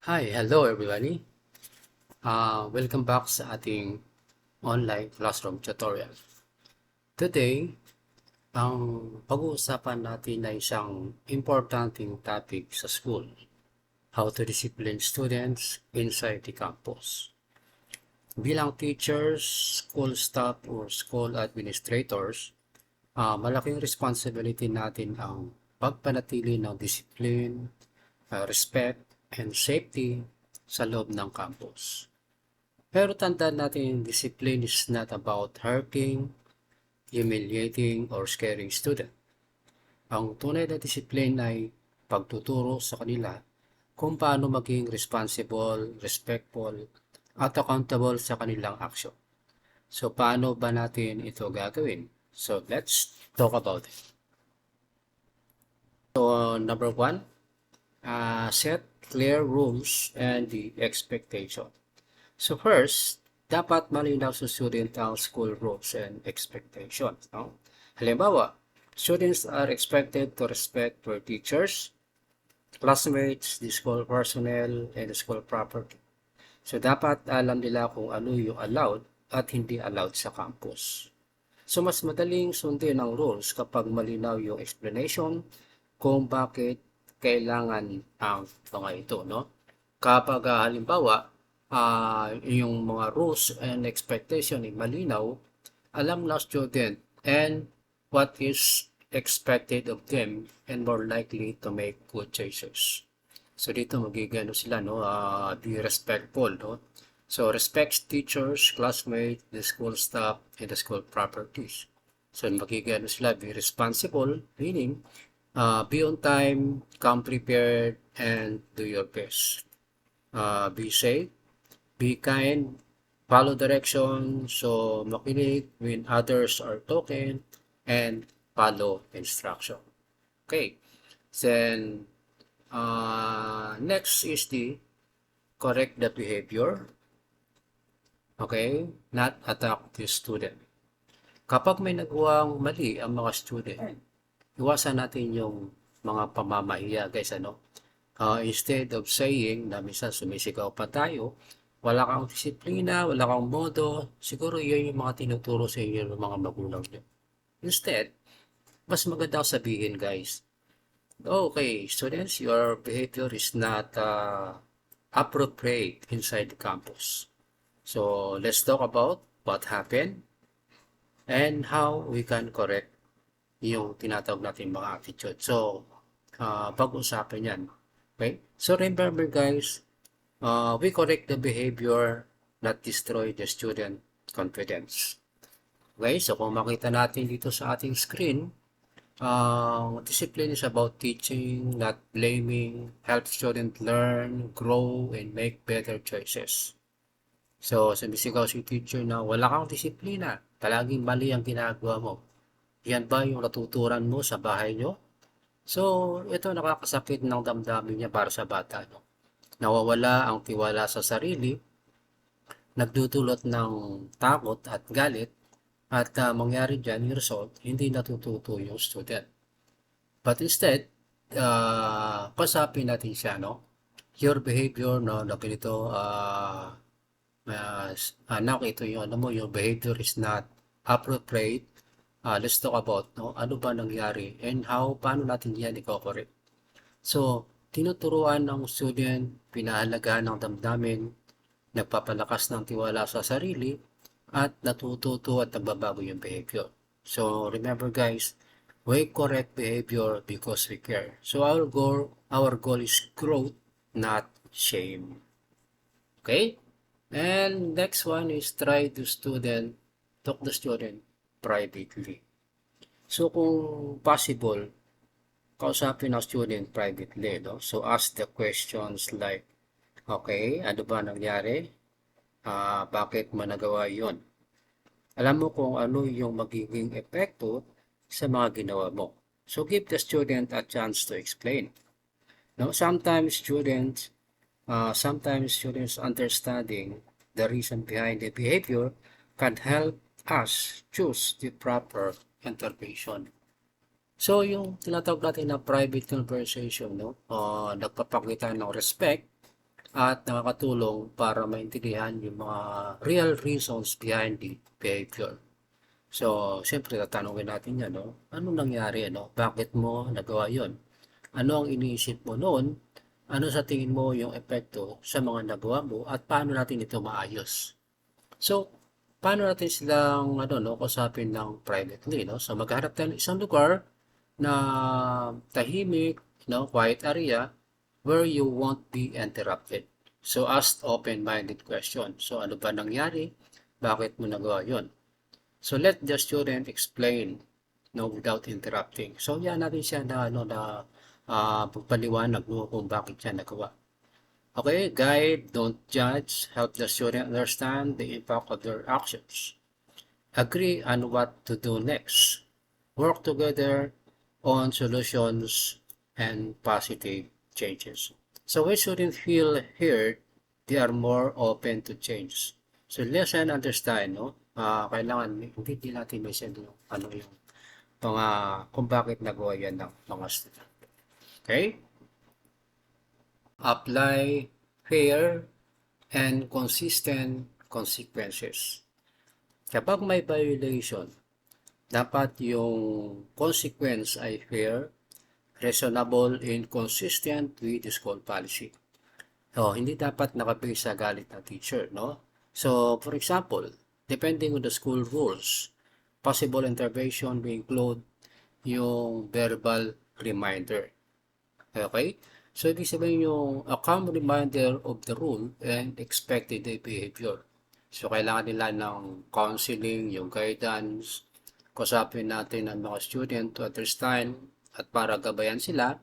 Hello everybody. Welcome back sa ating online classroom tutorial. Today, ang pag-uusapan natin ay isang importanteng topic sa school, how to discipline students inside the campus. Bilang teachers, school staff, or school administrators, malaking responsibility natin ang pagpanatili ng discipline, respect, and safety sa loob ng campus. Pero tandaan natin, discipline is not about hurting, humiliating, or scaring student. Ang tunay na discipline ay pagtuturo sa kanila kung paano maging responsible, respectful, at accountable sa kanilang action. So, paano ba natin ito gagawin? So, let's talk about it. So, number one, set clear rules and the expectation. So first, dapat malinaw sa student ang school rules and expectations. No? Halimbawa, students are expected to respect their teachers, classmates, the school personnel, and the school property. So dapat alam nila kung ano yung allowed at hindi allowed sa campus. So mas madaling sundin ang rules kapag malinaw yung explanation kung bakit kailangan ang mga ito, no? Kapag halimbawa, yung mga rules and expectation ay malinaw, alam na student and what is expected of them and more likely to make good choices. So dito magigano sila, no? Be respectful, no? So respect teachers, classmates, the school staff, and the school properties. So magigano sila, be responsible, meaning be on time, come prepared, and do your best. Be safe, be kind, follow direction, so makinig when others are talking, and follow instruction. Okay, then next is the correct the behavior. Okay, not attack the student. Kapag may nagawang mali ang mga student, iwasan natin yung mga pamamahiya, guys, ano? Instead of saying na minsan sumisigaw pa tayo, wala kang disiplina, wala kang modo, siguro yun yung mga tinuturo sa inyo ng mga magulang nyo. Instead, mas maganda sabihin, guys, okay, students, your behavior is not appropriate inside the campus. So, let's talk about what happened and how we can correct yung tinatawag natin mga attitude. So, pag-usapan yan. Okay? So, remember guys, we correct the behavior, not destroy the student confidence. Okay? So, kung makita natin dito sa ating screen, discipline is about teaching, not blaming, help student learn, grow, and make better choices. So, sumisigaw si teacher na wala kang disiplina, palaging mali ang ginagawa mo. Yan ba yung natuturan mo sa bahay nyo? So, ito nakakasakit ng damdamin niya para sa bata. No? Nawawala ang tiwala sa sarili, nagdudulot ng takot at galit, at mangyari dyan yung result, hindi natututo yung student. But instead, pasapin natin siya, no? Your behavior, no, na ganito, anak, ito yung ano mo, your behavior is not appropriate. Let's talk about, no, ano ba nangyari and how, paano natin yan i-correct. So, tinuturuan ng student, pinahalagahan ng damdamin, nagpapalakas ng tiwala sa sarili, at natututo at nagbabago yung behavior. So, remember guys, we correct behavior because we care. So, our goal is growth, not shame. Okay? And next one is try to talk the student privately. So, kung possible, kausapin ang student privately, no? So, ask the questions like, okay, ano ba nangyari? Bakit mo nagawa yun? Alam mo kung ano yung magiging epekto sa mga ginawa mo. So, give the student a chance to explain. No, sometimes students understanding the reason behind the behavior can help us choose the proper intervention. So, yung tinatawag natin na private conversation, no? Nagpapakita ng respect, at nakakatulong para maintindihan yung mga real reasons behind the behavior. So, siyempre, tatanungin natin yan, no? Anong nangyari, ano? Bakit mo nagawa yon? Ano ang iniisip mo noon? Ano sa tingin mo yung epekto sa mga nagawa mo at paano natin ito maayos? So, paano natin silang kausapin ng privately, no? So, maghanap tayo ng isang lugar na tahimik, quiet area where you won't be interrupted. So, ask open-minded questions. So, ano ba nangyari? Bakit mo nagawa yon? So, let the student explain, without interrupting. So, yan natin siya na pagpaliwanag kung bakit siya nagawa. Okay, guide, don't judge, help the student understand the impact of their actions. Agree on what to do next. Work together on solutions and positive changes. So when students feel heard, they are more open to change. So listen, understand, no? Kailangan hindi natin may send yung yung mga kung bakit nagawa yan ng mga student. Okay? Apply fair and consistent consequences. Kapag may violation, dapat yung consequence ay fair, reasonable, and consistent with the school policy. So, hindi dapat nakabase sa galit ng teacher, no? So, for example, depending on the school rules, possible intervention will include yung verbal reminder. Okay? So, ibig sabihin yung a calm reminder of the rule and expected behavior. So, kailangan nila ng counseling, yung guidance, kausapin natin ang mga student to understand at para gabayan sila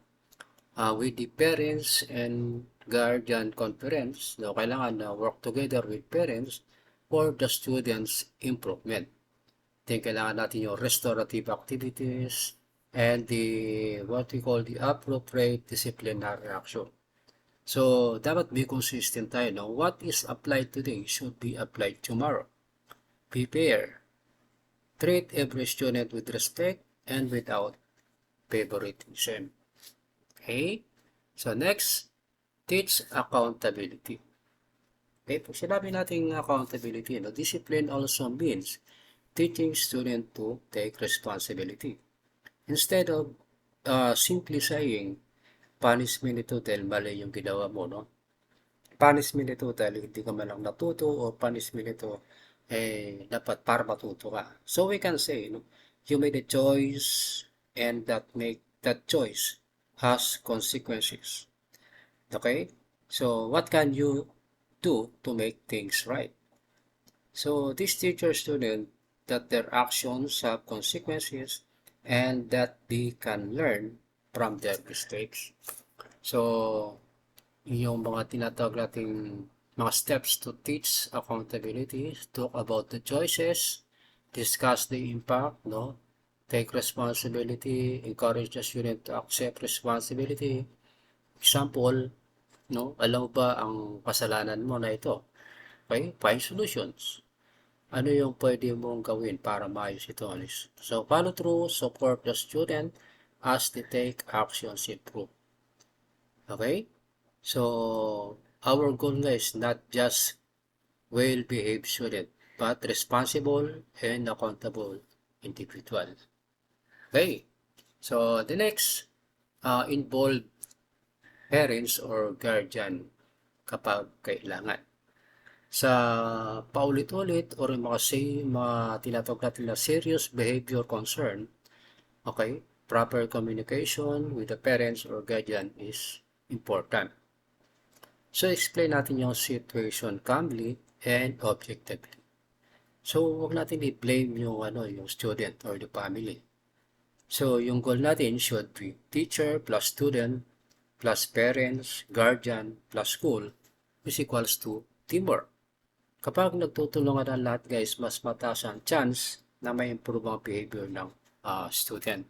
with the parents and guardian conference. No, kailangan na work together with parents for the students' improvement. Then, kailangan natin yung restorative activities and the what we call the appropriate disciplinary action. So, dapat be consistent tayo, no? What is applied today should be applied tomorrow. Be fair. Treat every student with respect and without favoritism. Okay? So, next, teach accountability. Okay, pag sinabi natin accountability, discipline also means teaching student to take responsibility. Instead of simply saying, punishment ito dahil mali yung ginawa mo, no? Punishment ito dahil hindi ka man lang natuto o punishment ito dapat para matuto ka. So we can say, you made a choice and that choice has consequences. Okay? So what can you do to make things right? So this teaches student that their actions have consequences and that they can learn from their mistakes. So, yung mga tinatawag nating mga steps to teach accountability, talk about the choices, discuss the impact, take responsibility, encourage the student to accept responsibility. Example, alam mo ba ang kasalanan mo na ito? Okay, find solutions. Ano yung pwede mong gawin para maayos ito? So, follow through, support the student as they take actions improve. Okay? So, our goal is not just well-behaved student, but responsible and accountable individual. Okay? So, the next, involve parents or guardian kapag kailangan. Sa paulit-ulit or mga tinatawag natin na serious behavior concern, okay, proper communication with the parents or guardian is important. So, explain natin yung situation calmly and objectively. So, huwag natin i-blame yung student or the family. So, yung goal natin should be teacher plus student plus parents, guardian plus school is equals to teamwork. Kapag nagtutulungan ang lahat guys, mas mataas ang chance na may improve ang behavior ng student.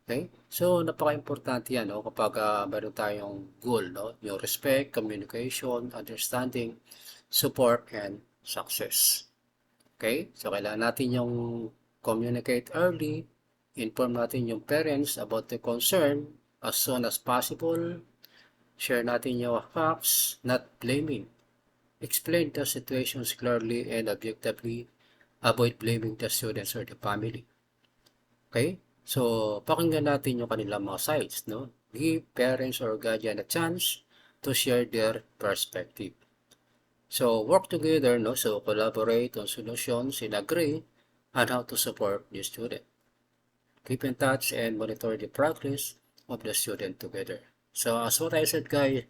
Okay? So, napaka-importante yan kapag meron tayong goal, yung respect, communication, understanding, support, and success. Okay? So, kailangan natin yung communicate early, inform natin yung parents about the concern as soon as possible, Share natin yung facts, not blaming. Explain the situations clearly and objectively. Avoid blaming the students or the family. Okay? So, pakinggan natin yung kanilang mga sides, no? Give parents or guardian a chance to share their perspective. So, work together, no? So, collaborate on solutions and agree on how to support the student. Keep in touch and monitor the progress of the student together. So, as what I said, guys,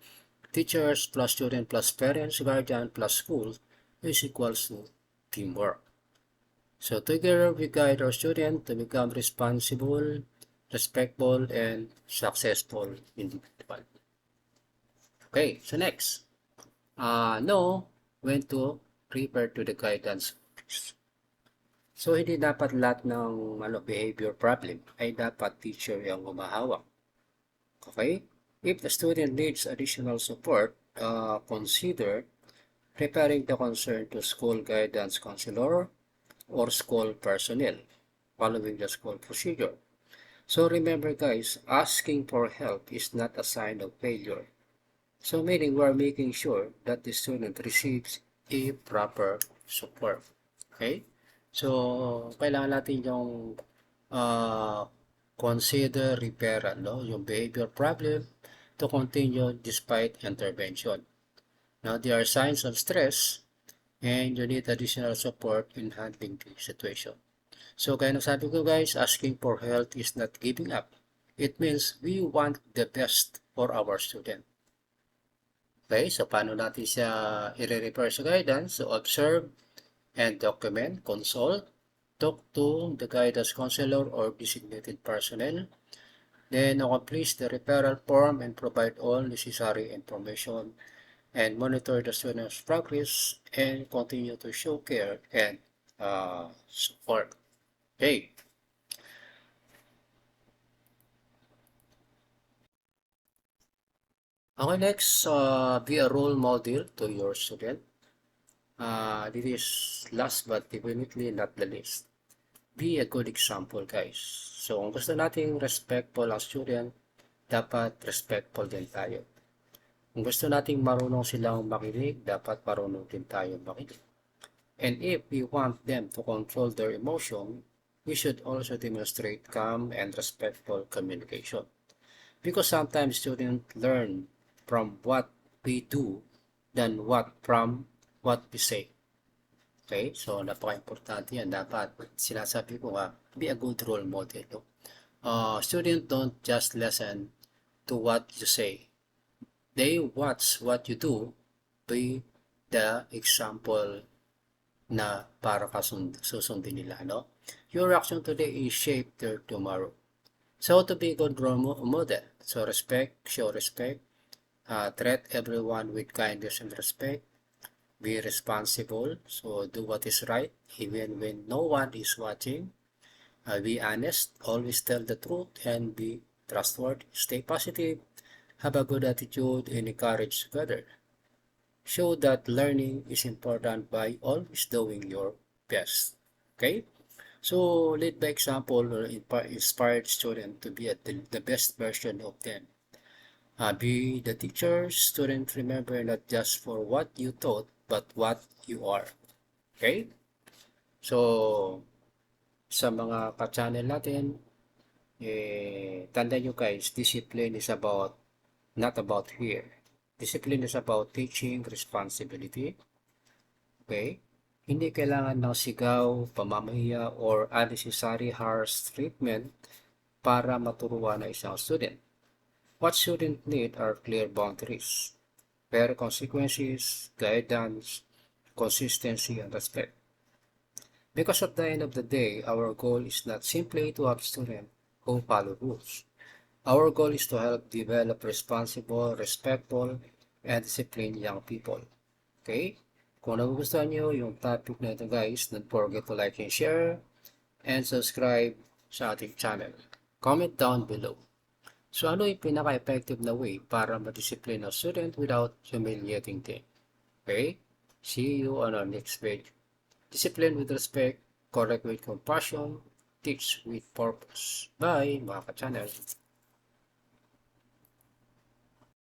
teachers plus student plus parents, guardian plus school is equals to teamwork. So together we guide our student to become responsible, respectful, and successful individual. Okay, so next, know when to refer to the guidance. So hindi dapat lahat ng behavior problem ay dapat teacher yung humahawak. Okay? If the student needs additional support, consider referring the concern to school guidance counselor or school personnel following the school procedure. So remember guys, asking for help is not a sign of failure. So meaning we're making sure that the student receives a proper support. Okay? So, kailangan natin yung consider referral, no? Yung behavior problem to continue despite intervention. Now, there are signs of stress and you need additional support in handling the situation. So, kaya sabi ko guys, asking for help is not giving up. It means we want the best for our student. Okay, so paano natin siya i-refer sa guidance? So, observe and document, consult, talk to the guidance counselor or designated personnel, then accomplish the referral form and provide all necessary information and monitor the student's progress and continue to show care and support. Okay. Okay, next, be a role model to your student. This is last but definitely not the least. Be a good example, guys. So, kung gusto nating respectful ang student, dapat respectful din tayo. Kung gusto nating marunong silang makinig, dapat marunong din tayo makinig. And if we want them to control their emotion, we should also demonstrate calm and respectful communication. Because sometimes students learn from what we do than from what we say. Okay? So, napaka-importante yan. Dapat, sinasabi ko nga, be a good role model. No? Students don't just listen to what you say. They watch what you do, be the example na para susundin nila. No? Your action today is shape their tomorrow. So, to be a good role model. So, show respect, treat everyone with kindness and respect, be responsible, so do what is right even when no one is watching, be honest, always tell the truth, and be trustworthy, stay positive, have a good attitude, and encourage together. Show that learning is important by always doing your best. Okay? So, lead by example or inspire students to be the best version of them. Be the teacher, student, remember not just for what you taught, but what you are. Okay? So, sa mga ka-channel natin, tanda nyo guys, discipline is not about fear. Discipline is about teaching responsibility. Okay? Hindi kailangan ng sigaw, pamamahiya, or unnecessary harsh treatment para maturuan ng isang student. What students need are clear boundaries, fair consequences, guidance, consistency, and respect. Because at the end of the day, our goal is not simply to have students who follow rules. Our goal is to help develop responsible, respectful, and disciplined young people. Okay? Kung nagugustuhan nyo yung topic na ito guys, don't forget to like and share, and subscribe sa ating channel. Comment down below. So ano yung pinaka-effective na way para ma-discipline a student without humiliating them? Okay? See you on our next video. Discipline with respect, correct with compassion, teach with purpose. Bye mga ka-channel!